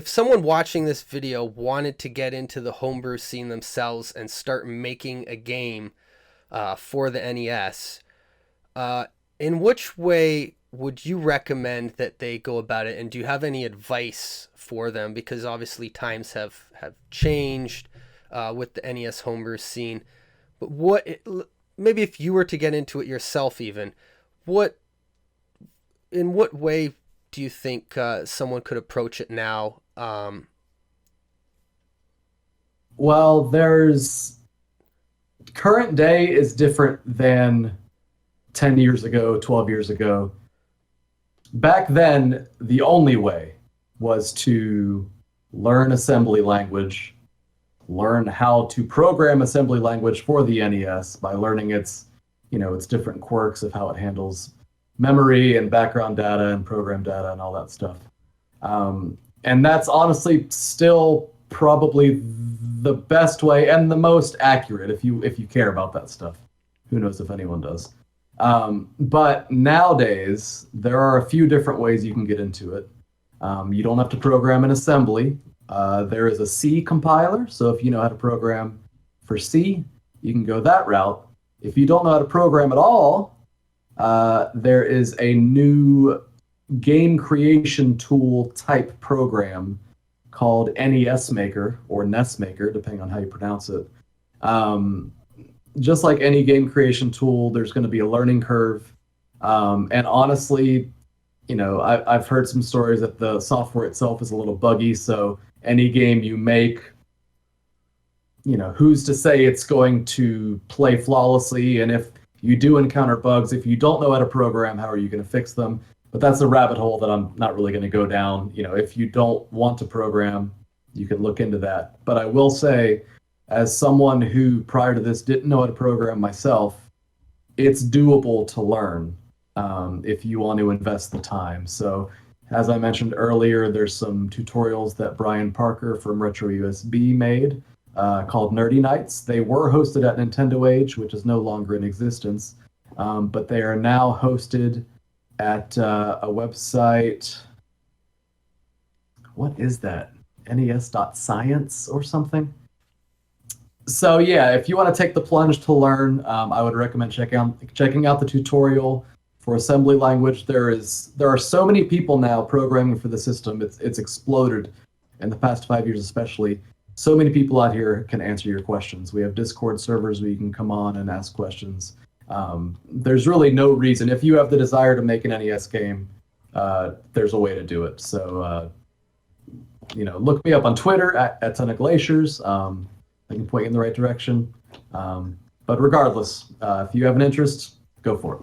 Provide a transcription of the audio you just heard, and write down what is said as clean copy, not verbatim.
if someone watching this video wanted to get into the homebrew scene themselves and start making a game for the NES, in which way would you recommend that they go about it? And do you have any advice for them? Because obviously times have changed with the NES homebrew scene. But maybe if you were to get into it yourself, even in what way do you think someone could approach it now? Well, there's current day is different than 10 years ago, 12 years ago. Back then, the only way was to learn assembly language, learn how to program assembly language for the NES by learning its different quirks of how it handles memory and background data and program data and all that stuff. And that's honestly still probably the best way and the most accurate if you care about that stuff. Who knows if anyone does. But nowadays, there are a few different ways you can get into it. You don't have to program in assembly. There is a C compiler, so if you know how to program for C, you can go that route. If you don't know how to program at all, there is a new game creation tool type program called NES Maker or NES Maker, depending on how you pronounce it. Just like any game creation tool, there's going to be a learning curve. And honestly, I've heard some stories that the software itself is a little buggy. So any game you make, who's to say it's going to play flawlessly? And if you do encounter bugs, if you don't know how to program, how are you going to fix them? But that's a rabbit hole that I'm not really going to go down. If you don't want to program, you can look into that. But I will say, as someone who prior to this didn't know how to program myself, it's doable to learn if you want to invest the time. So as I mentioned earlier, there's some tutorials that Brian Parker from Retro USB made called Nerdy Nights. They were hosted at Nintendo Age, which is no longer in existence, but they are now hosted at a website. What is that? NES.science or something? So yeah, if you want to take the plunge to learn, I would recommend checking out the tutorial for assembly language. There are so many people now programming for the system. It's exploded in the past 5 years, especially. So many people out here can answer your questions. We have Discord servers where you can come on and ask questions. There's really no reason. If you have the desire to make an NES game, there's a way to do it. So look me up on Twitter at Ton of Glaciers. I can point you in the right direction. But regardless, if you have an interest, go for it.